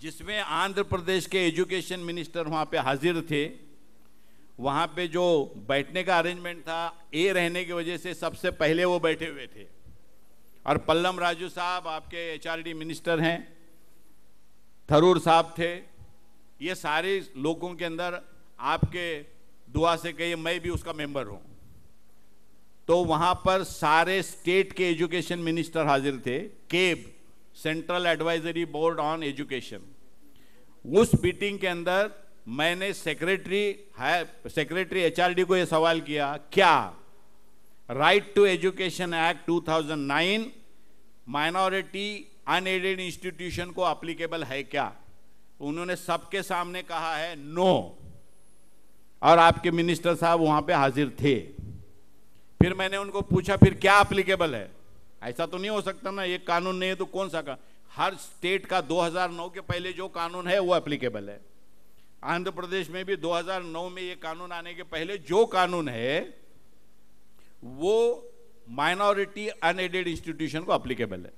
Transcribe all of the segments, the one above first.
जिसमें आंध्र प्रदेश के education minister वहाँ पे हाजिर थे। वहाँ पे जो बैठने का अरेंजमेंट था, ए रहने की वजह से सबसे पहले वो बैठे हुए थे। और पल्लम राजू साहब आपके एचआरडी मिनिस्टर हैं, थरूर साहब थे। ये सारे लोगों के अंदर आपके दुआ से कहिए मैं भी उसका मेंबर हूँ। तो वहाँ पर सारे स्टेट के एजुकेशन मिनिस्टर हाजिर थे, cab central advisory board on education. उस मीटिंग के अंदर मैंने सेक्रेटरी एचआरडी को यह सवाल किया, क्या right to education act 2009 minority unaided institution को एप्लीकेबल है क्या? उन्होंने सबके सामने कहा है नो। और आपके मिनिस्टर साहब वहां पे हाजिर थे। फिर मैंने उनको पूछा फिर क्या एप्लीकेबल है? ऐसा तो नहीं हो सकता ना, ये कानून नहीं है तो कौन सा का? हर स्टेट का 2009 के पहले जो कानून है वो एप्लीकेबल है। आंध्र प्रदेश में भी 2009 में ये कानून आने के पहले जो कानून है वो माइनॉरिटी अनएडेड इंस्टीट्यूशन को एप्लीकेबल है।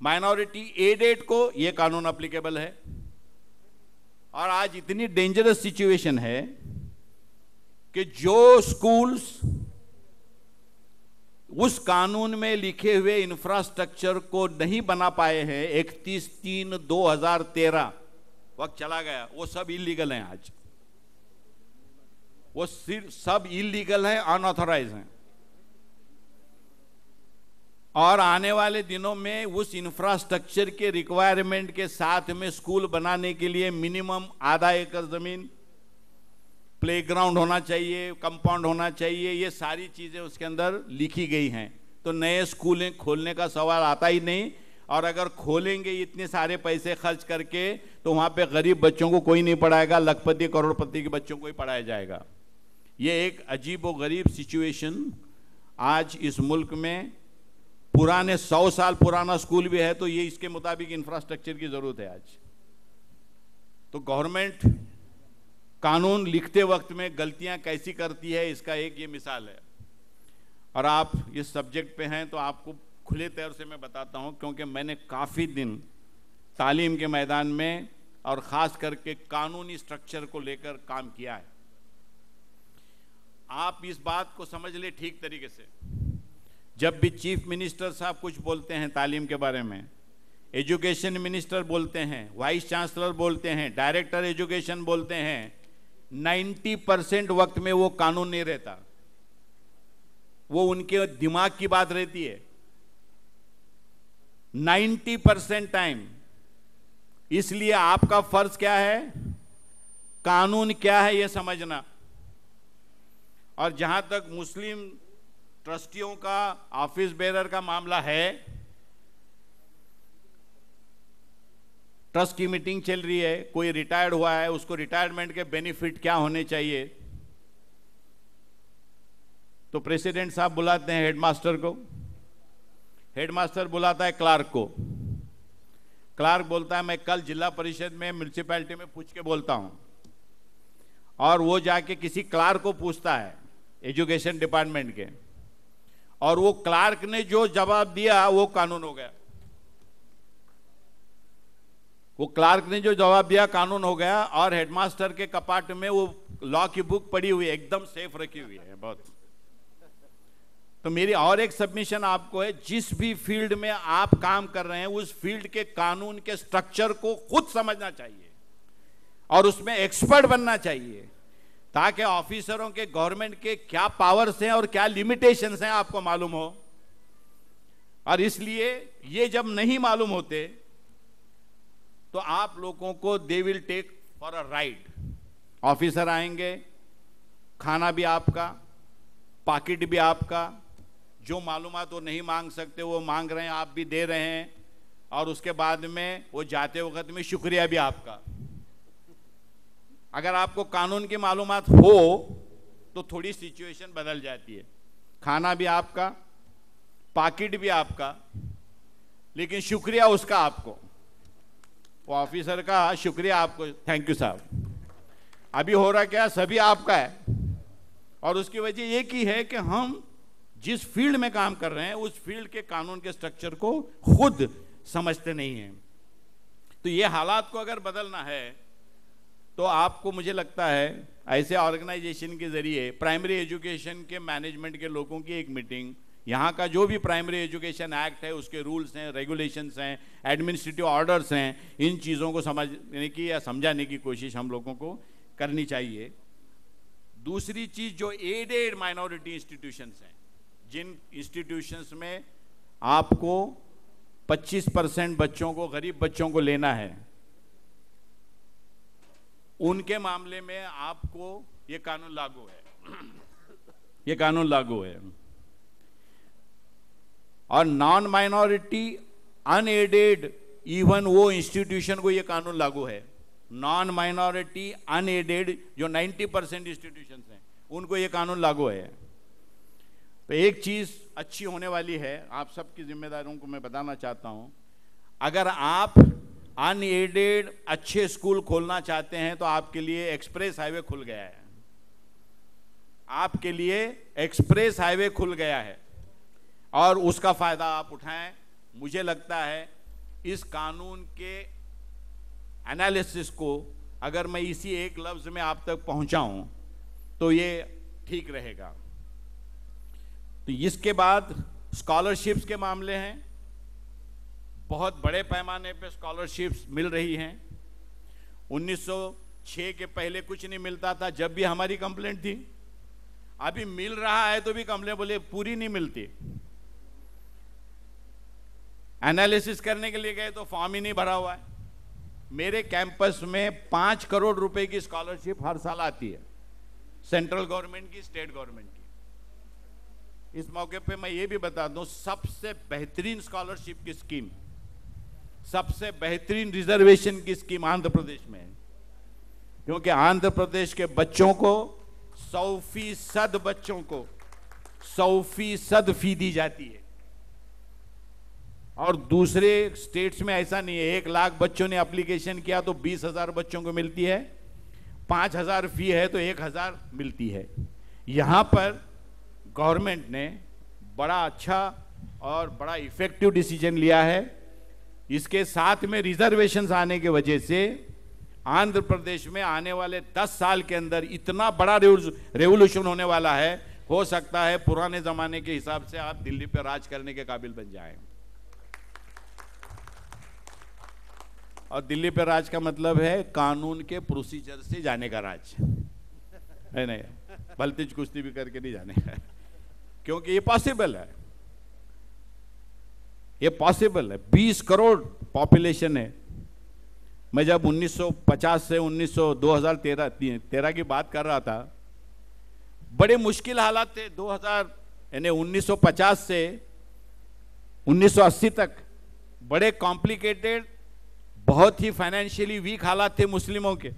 माइनॉरिटी एडेड को ये कानून एप्लीकेबल है। और आज इतनी डेंजरस सिचुएशन है कि जो स्कूल्स उस कानून में लिखे हुए इंफ्रास्ट्रक्चर को नहीं बना पाए हैं 31/3/2013, वक्त चला गया, वो सब इलीगल हैं। आज वो सिर्फ सब इलीगल हैं, अनऑथराइज हैं। और आने वाले दिनों में उस इंफ्रास्ट्रक्चर के रिक्वायरमेंट के साथ में स्कूल बनाने के लिए मिनिमम आधा एकड़ जमीन, प्लेग्राउंड होना चाहिए, कंपाउंड होना चाहिए, ये सारी चीजें उसके अंदर लिखी गई हैं। तो नए स्कूलें खोलने का सवाल आता ही नहीं। और अगर खोलेंगे इतने सारे पैसे खर्च करके तो वहां पे गरीब बच्चों को कोई नहीं पढ़ाएगा, लखपति करोड़पति के बच्चों को ही पढ़ाया जाएगा। ये एक अजीब व गरीब सिचुएशन आज इस मुल्क में, पुराने 100 साल पुराना स्कूल भी है तो ये इसके मुताबिक इंफ्रास्ट्रक्चर की जरूरत है आज। तो गवर्नमेंट कानून लिखते वक्त में गलतियां कैसी करती है इसका एक ये मिसाल है। और आप इस सब्जेक्ट पे हैं तो आपको खुले तौर से मैं बताता हूं, क्योंकि मैंने काफ़ी दिन तालीम के मैदान में और ख़ास करके कानूनी स्ट्रक्चर को लेकर काम किया है। आप इस बात को समझ ले ठीक तरीके से, जब भी चीफ मिनिस्टर साहब कुछ बोलते हैं तालीम के बारे में, एजुकेशन मिनिस्टर बोलते हैं, वाइस चांसलर बोलते हैं, डायरेक्टर एजुकेशन बोलते हैं, 90% वक्त में वो कानून नहीं रहता, वो उनके दिमाग की बात रहती है 90% टाइम। इसलिए आपका फर्ज क्या है, कानून क्या है यह समझना। और जहां तक मुस्लिम ट्रस्टियों का, ऑफिस बेरर का मामला है, ट्रस्ट की मीटिंग चल रही है, कोई रिटायर्ड हुआ है, उसको रिटायरमेंट के बेनिफिट क्या होने चाहिए, तो प्रेसिडेंट साहब बुलाते हैं हेडमास्टर को, हेडमास्टर बुलाता है क्लार्क को, क्लार्क बोलता है मैं कल जिला परिषद में म्यूनिसिपैलिटी में पूछ के बोलता हूं। और वो जाके किसी क्लार्क को पूछता है एजुकेशन डिपार्टमेंट के, और वो क्लार्क ने जो जवाब दिया वो कानून हो गया। वो क्लार्क ने जो जवाब दिया कानून हो गया। और हेडमास्टर के कपाट में वो लॉ की बुक पड़ी हुई है, एकदम सेफ रखी हुई है बहुत। तो मेरी और एक सबमिशन आपको है, जिस भी फील्ड में आप काम कर रहे हैं उस फील्ड के कानून के स्ट्रक्चर को खुद समझना चाहिए और उसमें एक्सपर्ट बनना चाहिए, ताकि ऑफिसरों के, गवर्नमेंट के क्या पावर्स हैं और क्या लिमिटेशंस हैं आपको मालूम हो। और इसलिए ये जब नहीं मालूम होते तो आप लोगों को they will take for a ride. Officer आएंगे, खाना भी आपका, पॉकेट भी आपका, जो मालूमात वो नहीं मांग सकते वो मांग रहे हैं, आप भी दे रहे हैं, और उसके बाद में वो जाते वक्त में शुक्रिया भी आपका। अगर आपको कानून की मालूमात हो तो थोड़ी सिचुएशन बदल जाती है। खाना भी आपका, पॉकेट भी आपका, लेकिन शुक्रिया उसका आपको, वो ऑफिसर का शुक्रिया आपको, थैंक यू साहब। अभी हो रहा क्या, सभी आपका है। और उसकी वजह एक ही है कि हम जिस फील्ड में काम कर रहे हैं उस फील्ड के कानून के स्ट्रक्चर को खुद समझते नहीं हैं। तो तो ये हालात को अगर बदलना है तो आपको, मुझे लगता है, ऐसे ऑर्गेनाइजेशन के जरिए प्राइमरी एजुकेशन के मैनेजमेंट के लोगों की एक मीटिंग, यहाँ का जो भी प्राइमरी एजुकेशन एक्ट है उसके रूल्स हैं, रेगुलेशंस हैं, एडमिनिस्ट्रेटिव ऑर्डर्स हैं, इन चीज़ों को समझने की या समझाने की कोशिश हम लोगों को करनी चाहिए। दूसरी चीज़, जो एडेड माइनॉरिटी इंस्टीट्यूशंस हैं, जिन इंस्टीट्यूशंस में आपको 25% बच्चों को, गरीब बच्चों को लेना है, उनके मामले में आपको ये कानून लागू है, ये कानून लागू है। और नॉन माइनॉरिटी अनएडेड, इवन वो इंस्टीट्यूशन को ये कानून लागू है। नॉन माइनॉरिटी अनएडेड जो 90% इंस्टीट्यूशन हैं उनको ये कानून लागू है। तो एक चीज अच्छी होने वाली है, आप सबकी जिम्मेदारियों को मैं बताना चाहता हूं, अगर आप अनएडेड अच्छे स्कूल खोलना चाहते हैं तो आपके लिए एक्सप्रेस हाईवे खुल गया है, आपके लिए एक्सप्रेस हाईवे खुल गया है और उसका फायदा आप उठाएं। मुझे लगता है इस कानून के एनालिसिस को अगर मैं इसी एक लफ्ज में आप तक पहुंचाऊं तो ये ठीक रहेगा। तो इसके बाद स्कॉलरशिप्स के मामले हैं, बहुत बड़े पैमाने पे स्कॉलरशिप्स मिल रही हैं। 1906 के पहले कुछ नहीं मिलता था, जब भी हमारी कंप्लेंट थी। अभी मिल रहा है तो भी कंप्लेंट बोले पूरी नहीं मिलती। एनालिसिस करने के लिए गए तो फॉर्म ही नहीं भरा हुआ है। मेरे कैंपस में 5 करोड़ रुपए की स्कॉलरशिप हर साल आती है, सेंट्रल गवर्नमेंट की, स्टेट गवर्नमेंट की। इस मौके पे मैं ये भी बता दूं, सबसे बेहतरीन स्कॉलरशिप की स्कीम, सबसे बेहतरीन रिजर्वेशन की स्कीम आंध्र प्रदेश में है, क्योंकि आंध्र प्रदेश के बच्चों को 100% बच्चों को 100% फी दी जाती है। और दूसरे स्टेट्स में ऐसा नहीं है। 1 लाख बच्चों ने एप्लीकेशन किया तो 20,000 बच्चों को मिलती है, 5,000 फी है तो 1,000 मिलती है। यहाँ पर गवर्नमेंट ने बड़ा अच्छा और बड़ा इफेक्टिव डिसीजन लिया है। इसके साथ में रिजर्वेशंस आने की वजह से आंध्र प्रदेश में आने वाले 10 साल के अंदर इतना बड़ा रेवोल्यूशन होने वाला है, हो सकता है पुराने जमाने के हिसाब से आप दिल्ली पर राज करने के काबिल बन जाएं। और दिल्ली पे राज का मतलब है कानून के प्रोसीजर से जाने का राज है, नहीं बलतेज कुश्ती भी करके नहीं जाने का, क्योंकि ये पॉसिबल है, ये पॉसिबल है। 20 करोड़ पॉपुलेशन है। मैं जब 1950 से 2013 की बात कर रहा था, बड़े मुश्किल हालात थे। 2000 यानी 1950 से 1980 तक बड़े कॉम्प्लिकेटेड, बहुत ही फाइनेंशियली वीक हालात थे मुस्लिमों के।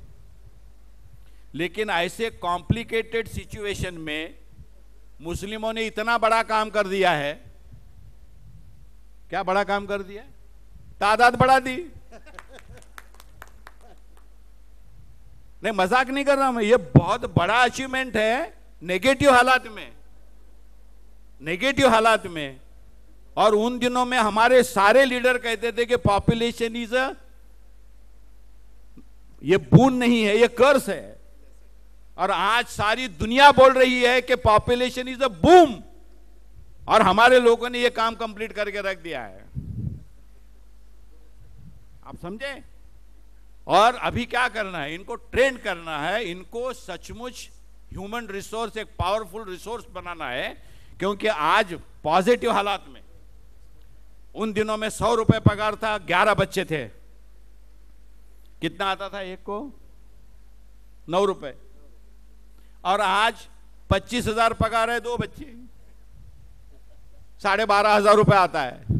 लेकिन ऐसे कॉम्प्लिकेटेड सिचुएशन में मुस्लिमों ने इतना बड़ा काम कर दिया है। क्या बड़ा काम कर दिया? तादाद बढ़ा दी। नहीं, मजाक नहीं कर रहा मैं, ये बहुत बड़ा अचीवमेंट है नेगेटिव हालात में, नेगेटिव हालात में। और उन दिनों में हमारे सारे लीडर कहते थे कि पॉपुलेशन इज ये बून नहीं है, ये कर्स है। और आज सारी दुनिया बोल रही है कि पॉपुलेशन इज अ बूम, और हमारे लोगों ने ये काम कंप्लीट करके रख दिया है। आप समझे? और अभी क्या करना है? इनको ट्रेन करना है, इनको सचमुच ह्यूमन रिसोर्स, एक पावरफुल रिसोर्स बनाना है। क्योंकि आज पॉजिटिव हालात में, उन दिनों में 100 रुपए पगार था, 11 बच्चे थे, कितना आता था एक को? 9 रुपए। और आज 25,000 पगार है, 2 बच्चे, 12,500 रुपए आता है।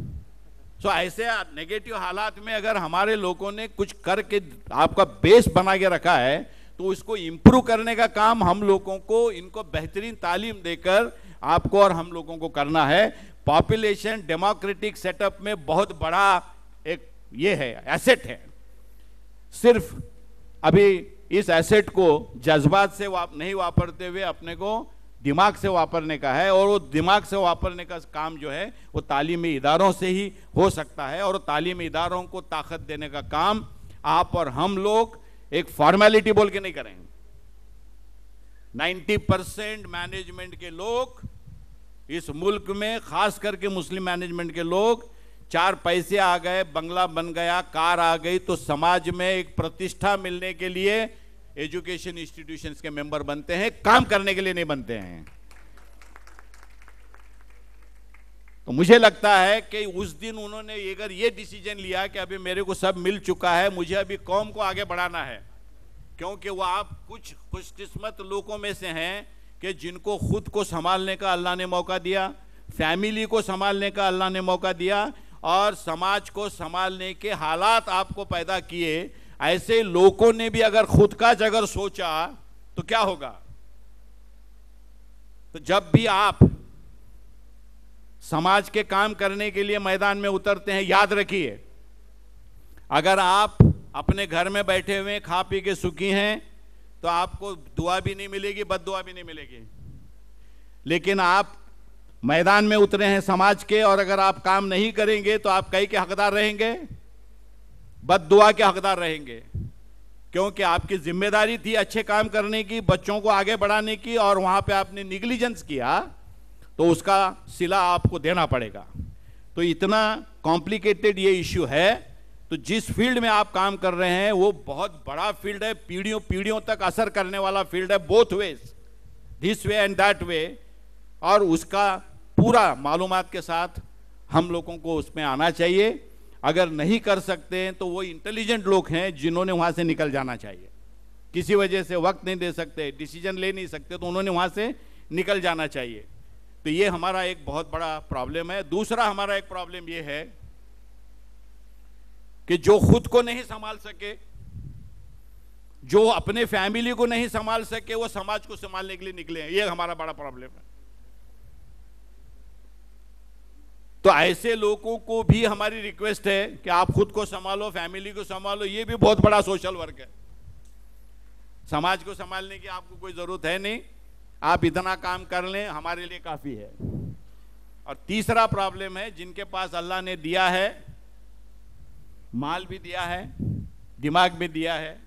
सो ऐसे नेगेटिव हालात में अगर हमारे लोगों ने कुछ करके आपका बेस बना के रखा है, तो उसको इंप्रूव करने का काम हम लोगों को, इनको बेहतरीन तालीम देकर आपको और हम लोगों को करना है। पॉपुलेशन डेमोक्रेटिक सेटअप में बहुत बड़ा एक ये है, एसेट है। सिर्फ अभी इस एसेट को जज्बात से नहीं वापरते हुए अपने को दिमाग से वापरने का है। और वो दिमाग से वापरने का काम जो है वो तालीमी इदारों से ही हो सकता है। और तालीमी इदारों को ताकत देने का काम आप और हम लोग एक फॉर्मेलिटी बोल के नहीं करेंगे। 90% मैनेजमेंट के लोग इस मुल्क में, खास करके मुस्लिम मैनेजमेंट के लोग, 4 पैसे आ गए, बंगला बन गया, कार आ गई, तो समाज में एक प्रतिष्ठा मिलने के लिए एजुकेशन इंस्टीट्यूशंस के मेंबर बनते हैं, काम करने के लिए नहीं बनते हैं। तो मुझे लगता है कि उस दिन उन्होंने अगर ये डिसीजन लिया कि अभी मेरे को सब मिल चुका है, मुझे अभी कौम को आगे बढ़ाना है, क्योंकि वो आप कुछ खुशकिस्मत लोगों में से हैं कि जिनको खुद को संभालने का अल्लाह ने मौका दिया, फैमिली को संभालने का अल्लाह ने मौका दिया, और समाज को संभालने के हालात आपको पैदा किए। ऐसे लोगों ने भी अगर खुद का अगर सोचा तो क्या होगा? तो जब भी आप समाज के काम करने के लिए मैदान में उतरते हैं, याद रखिए, अगर आप अपने घर में बैठे हुए खा पी के सुखी हैं तो आपको दुआ भी नहीं मिलेगी, बद्दुआ भी नहीं मिलेगी। लेकिन आप मैदान में उतरे हैं समाज के, और अगर आप काम नहीं करेंगे तो आप कई के हकदार रहेंगे, बद्दुआ के हकदार रहेंगे, क्योंकि आपकी जिम्मेदारी थी अच्छे काम करने की, बच्चों को आगे बढ़ाने की, और वहां पे आपने निग्लिजेंस किया तो उसका सिला आपको देना पड़ेगा। तो इतना कॉम्प्लिकेटेड ये इश्यू है। तो जिस फील्ड में आप काम कर रहे हैं वो बहुत बड़ा फील्ड है, पीढ़ियों पीढ़ियों तक असर करने वाला फील्ड है, both ways, this way and that way, और उसका पूरा मालूमात के साथ हम लोगों को उसमें आना चाहिए। अगर नहीं कर सकते हैं तो वो इंटेलिजेंट लोग हैं जिन्होंने वहां से निकल जाना चाहिए। किसी वजह से वक्त नहीं दे सकते, डिसीजन ले नहीं सकते, तो उन्होंने वहां से निकल जाना चाहिए। तो ये हमारा एक बहुत बड़ा प्रॉब्लम है। दूसरा हमारा एक प्रॉब्लम ये है कि जो खुद को नहीं संभाल सके, जो अपने फैमिली को नहीं संभाल सके, वो समाज को संभालने के लिए निकले हैं। ये हमारा बड़ा प्रॉब्लम है। तो ऐसे लोगों को भी हमारी रिक्वेस्ट है कि आप खुद को संभालो, फैमिली को संभालो। ये भी बहुत बड़ा सोशल वर्क है। समाज को संभालने की आपको कोई जरूरत है नहीं, आप इतना काम कर लें, हमारे लिए काफी है। और तीसरा प्रॉब्लम है, जिनके पास अल्लाह ने दिया है, माल भी दिया है, दिमाग भी दिया है,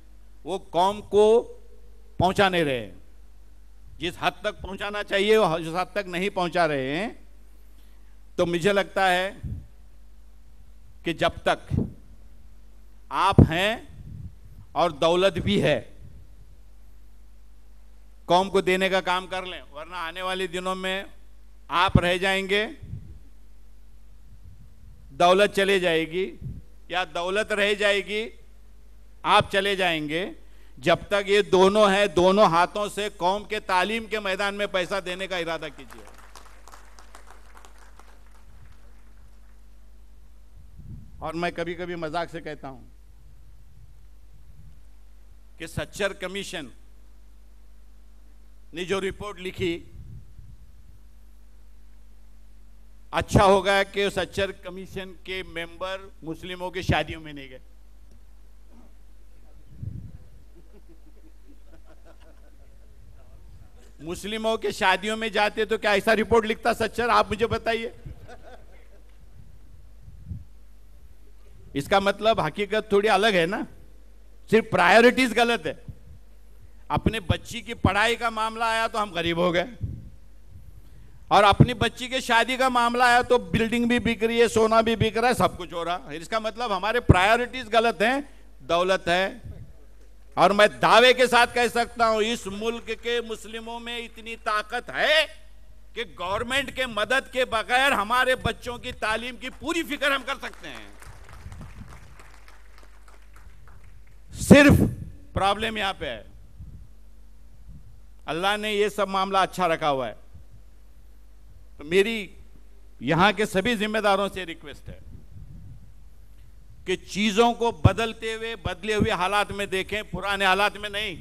वो कौम को पहुंचा नहीं रहे। जिस हद तक पहुंचाना चाहिए वो जिस हद तक नहीं पहुंचा रहे हैं। तो मुझे लगता है कि जब तक आप हैं और दौलत भी है, कौम को देने का काम कर लें, वरना आने वाले दिनों में आप रह जाएंगे, दौलत चले जाएगी, या दौलत रह जाएगी, आप चले जाएंगे। जब तक ये दोनों हैं, दोनों हाथों से कौम के तालीम के मैदान में पैसा देने का इरादा कीजिए। और मैं कभी कभी मजाक से कहता हूं कि सच्चर कमीशन ने जो रिपोर्ट लिखी, अच्छा होगा कि सच्चर कमीशन के मेंबर मुस्लिमों की शादियों में नहीं गए। मुस्लिमों के शादियों में जाते तो क्या ऐसा रिपोर्ट लिखता सच्चर? आप मुझे बताइए। इसका मतलब हकीकत थोड़ी अलग है ना, सिर्फ प्रायोरिटीज गलत है। अपने बच्ची की पढ़ाई का मामला आया तो हम गरीब हो गए, और अपनी बच्ची के शादी का मामला आया तो बिल्डिंग भी बिक रही है, सोना भी बिक रहा है, सब कुछ हो रहा है। इसका मतलब हमारे प्रायोरिटीज गलत हैं, दौलत है। और मैं दावे के साथ कह सकता हूं, इस मुल्क के मुस्लिमों में इतनी ताकत है कि गवर्नमेंट के मदद के बगैर हमारे बच्चों की तालीम की पूरी फिक्र हम कर सकते हैं। सिर्फ प्रॉब्लम यहां पे है, अल्लाह ने ये सब मामला अच्छा रखा हुआ है। तो मेरी यहां के सभी जिम्मेदारों से रिक्वेस्ट है कि चीजों को बदलते हुए, बदले हुए हालात में देखें, पुराने हालात में नहीं।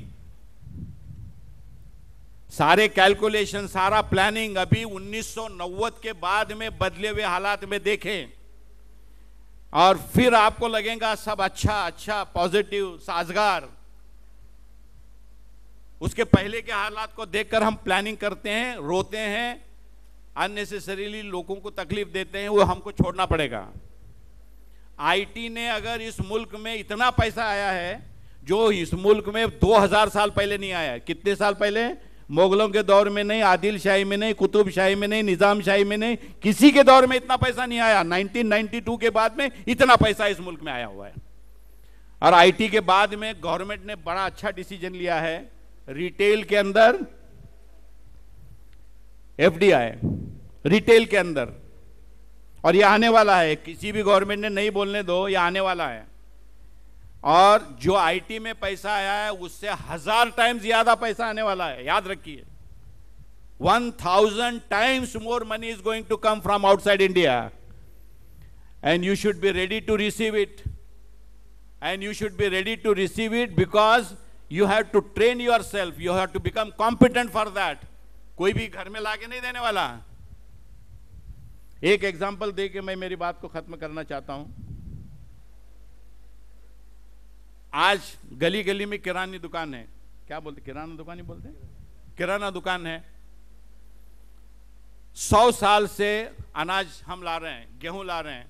सारे कैलकुलेशन, सारा प्लानिंग अभी 1990 के बाद में बदले हुए हालात में देखें, और फिर आपको लगेगा सब अच्छा पॉजिटिव, साजगार। उसके पहले के हालात को देखकर हम प्लानिंग करते हैं, रोते हैं, अननेसेसरीली लोगों को तकलीफ देते हैं, वो हमको छोड़ना पड़ेगा। आईटी ने अगर इस मुल्क में इतना पैसा आया है जो इस मुल्क में 2000 साल पहले नहीं आया। कितने साल पहले? मुगलों के दौर में नहीं, आदिल शाही में नहीं, कुतुब शाही में नहीं, निजाम शाही में नहीं, किसी के दौर में इतना पैसा नहीं आया। 1992 के बाद में इतना पैसा इस मुल्क में आया हुआ है। और आईटी के बाद में गवर्नमेंट ने बड़ा अच्छा डिसीजन लिया है, रिटेल के अंदर एफडीआई, रिटेल के अंदर, और ये आने वाला है। किसी भी गवर्नमेंट ने नहीं बोलने दो, ये आने वाला है। और जो आईटी में पैसा आया है उससे 1000 टाइम्स ज्यादा पैसा आने वाला है, याद रखिए। 1000 times more money is going to come from outside India, and you should be ready to receive it. And you should be ready to receive it because you have to train yourself, you have to become competent for that. कोई भी घर में लाके नहीं देने वाला। एक example दे के मैं मेरी बात को खत्म करना चाहता हूं। आज गली गली में किरानी दुकान है, क्या बोलते, किराना दुकान ही बोलते हैं, किराना दुकान है। 100 साल से अनाज हम ला रहे हैं, गेहूं ला रहे हैं,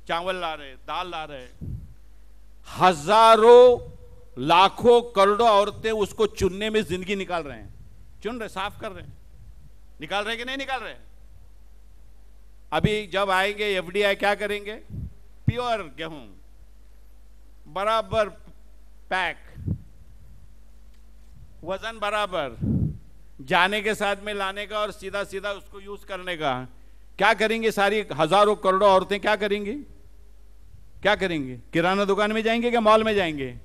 चावल ला रहे हैं, दाल ला रहे हैं। हजारों लाखों करोड़ों औरतें उसको चुनने में जिंदगी निकाल रहे हैं, चुन रहे, साफ कर रहे हैं। निकाल रहे कि नहीं निकाल रहे? अभी जब आएंगे एफडीआई क्या करेंगे? प्योर गेहूं बराबर पैक, वजन बराबर, जाने के साथ में लाने का और सीधा सीधा उसको यूज करने का। क्या करेंगे? सारी हजारों करोड़ों औरतें क्या करेंगी? क्या करेंगे? किराना दुकान में जाएंगे क्या मॉल में जाएंगे?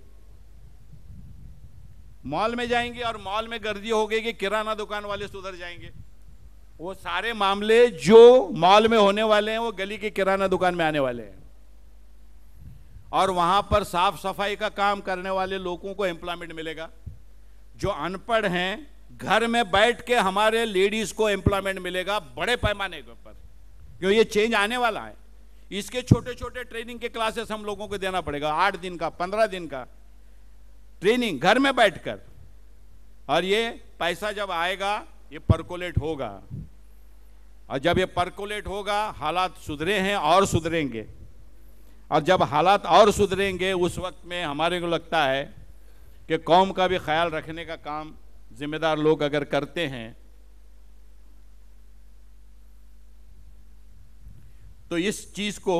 मॉल में जाएंगे, और मॉल में गर्दी हो गई कि किराना दुकान वाले सुधर जाएंगे। वो सारे मामले जो मॉल में होने वाले हैं वो गली की किराना दुकान में आने वाले हैं। और वहां पर साफ सफाई का काम करने वाले लोगों को एम्प्लॉयमेंट मिलेगा। जो अनपढ़ हैं घर में बैठ के हमारे लेडीज को एम्प्लॉयमेंट मिलेगा बड़े पैमाने के ऊपर, क्यों ये चेंज आने वाला है। इसके छोटे छोटे ट्रेनिंग के क्लासेस हम लोगों को देना पड़ेगा, 8 दिन का, 15 दिन का ट्रेनिंग घर में बैठकर। और ये पैसा जब आएगा ये परकोलेट होगा, और जब ये परकोलेट होगा हालात सुधरे हैं और सुधरेंगे। और जब हालात और सुधरेंगे उस वक्त में हमारे को लगता है कि कौम का भी ख्याल रखने का काम जिम्मेदार लोग अगर करते हैं तो इस चीज को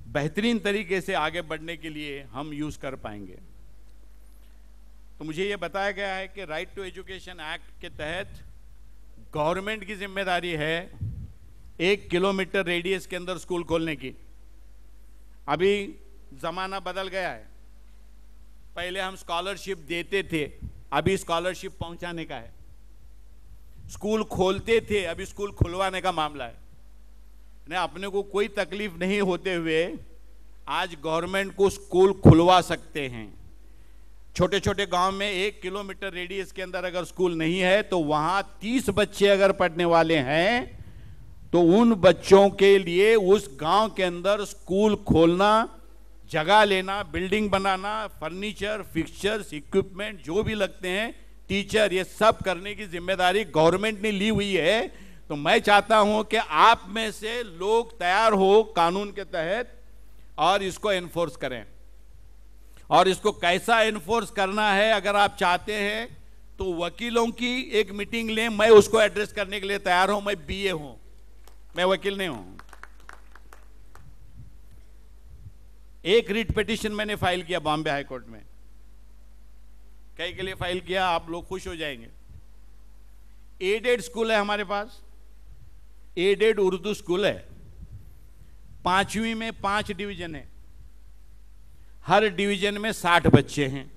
बेहतरीन तरीके से आगे बढ़ने के लिए हम यूज कर पाएंगे। तो मुझे यह बताया गया है कि राइट टू एजुकेशन एक्ट के तहत गवर्नमेंट की जिम्मेदारी है 1 किलोमीटर रेडियस के अंदर स्कूल खोलने की। अभी जमाना बदल गया है, पहले हम स्कॉलरशिप देते थे, अभी स्कॉलरशिप पहुंचाने का है। स्कूल खोलते थे, अभी स्कूल खुलवाने का मामला है। ने अपने को कोई तकलीफ नहीं होते हुए आज गवर्नमेंट को स्कूल खुलवा सकते हैं। छोटे छोटे गांव में 1 किलोमीटर रेडियस के अंदर अगर स्कूल नहीं है तो वहां 30 बच्चे अगर पढ़ने वाले हैं तो उन बच्चों के लिए उस गांव के अंदर स्कूल खोलना, जगह लेना, बिल्डिंग बनाना, फर्नीचर, फिक्सचर्स, इक्विपमेंट जो भी लगते हैं, टीचर, ये सब करने की जिम्मेदारी गवर्नमेंट ने ली हुई है। तो मैं चाहता हूं कि आप में से लोग तैयार हो कानून के तहत और इसको एनफोर्स करें। और इसको कैसा एनफोर्स करना है अगर आप चाहते हैं तो वकीलों की एक मीटिंग लें, मैं उसको एड्रेस करने के लिए तैयार हूं। मैं बीए हूं, मैं वकील नहीं हूं। एक रिट पिटीशन मैंने फाइल किया बॉम्बे हाई कोर्ट में, कई के लिए फाइल किया, आप लोग खुश हो जाएंगे। एडेड स्कूल है हमारे पास, एडेड उर्दू स्कूल है। 5वीं में 5 डिवीजन है, हर डिवीजन में 60 बच्चे हैं।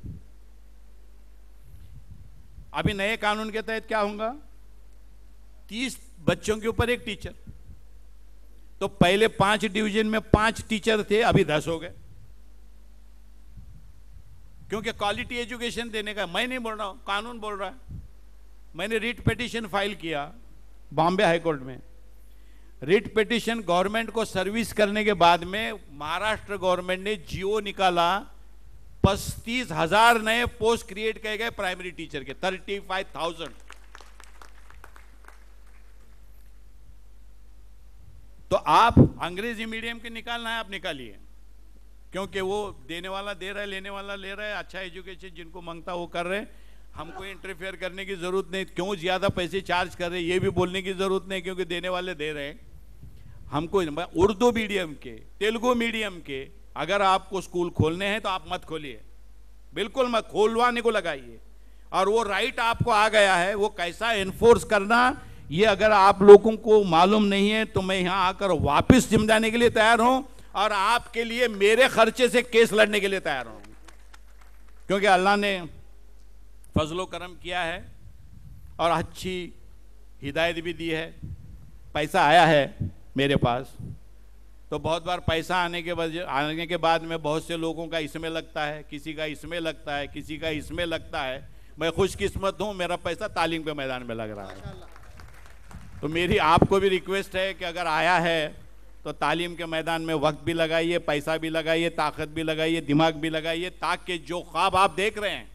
अभी नए कानून के तहत क्या होगा? 30 बच्चों के ऊपर 1 टीचर। तो पहले 5 डिवीजन में 5 टीचर थे, अभी 10 हो गए, क्योंकि क्वालिटी एजुकेशन देने का, मैं नहीं बोल रहा हूं, कानून बोल रहा है। मैंने रिट पिटीशन फाइल किया बॉम्बे हाई कोर्ट में। रिट पिटीशन गवर्नमेंट को सर्विस करने के बाद में महाराष्ट्र गवर्नमेंट ने जीओ निकाला, 35,000 नए पोस्ट क्रिएट किए गए प्राइमरी टीचर के, 35,000। तो आप अंग्रेजी मीडियम के निकालना है, आप निकालिए, क्योंकि वो देने वाला दे रहा है, लेने वाला ले रहा है, अच्छा एजुकेशन जिनको मांगता वो कर रहे हैं, हमको इंटरफेयर करने की जरूरत नहीं, क्यों ज्यादा पैसे चार्ज कर रहे हैं ये भी बोलने की जरूरत नहीं, क्योंकि देने वाले दे रहे हैं। हमको उर्दू मीडियम के, तेलुगु मीडियम के अगर आपको स्कूल खोलने हैं तो आप मत खोलिए, बिल्कुल मत, खोलवाने को लगाइए। और वो राइट आपको आ गया है, वो कैसा एनफोर्स करना ये अगर आप लोगों को मालूम नहीं है तो मैं यहां आकर वापस समझाने के लिए तैयार हूं, और आपके लिए मेरे खर्चे से केस लड़ने के लिए तैयार हूं, क्योंकि अल्लाह ने फजलो करम किया है और अच्छी हिदायत भी दी है। पैसा आया है मेरे पास, तो बहुत बार पैसा आने के बाद में बहुत से लोगों का इसमें लगता है, किसी का इसमें लगता है, किसी का इसमें लगता है। मैं खुशकिस्मत हूं, मेरा पैसा तालीम के मैदान में लग रहा है। तो मेरी आपको भी रिक्वेस्ट है कि अगर आया है तो तालीम के मैदान में वक्त भी लगाइए, पैसा भी लगाइए, ताकत भी लगाइए, दिमाग भी लगाइए, ताकि जो ख्वाब आप देख रहे हैं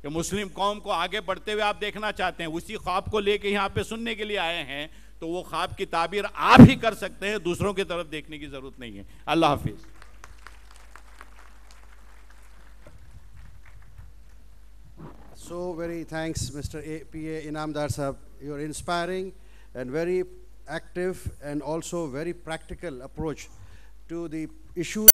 कि मुस्लिम कौम को आगे बढ़ते हुए आप देखना चाहते हैं, उसी ख्वाब को लेके यहाँ पे सुनने के लिए आए हैं, तो वो ख्वाब की ताबीर आप ही कर सकते हैं, दूसरों की तरफ देखने की जरूरत नहीं है। अल्लाह हाफिज। So very thanks, Mr. P.A. Inamdar Sahab. You're inspiring and very active and also very practical approach to the issues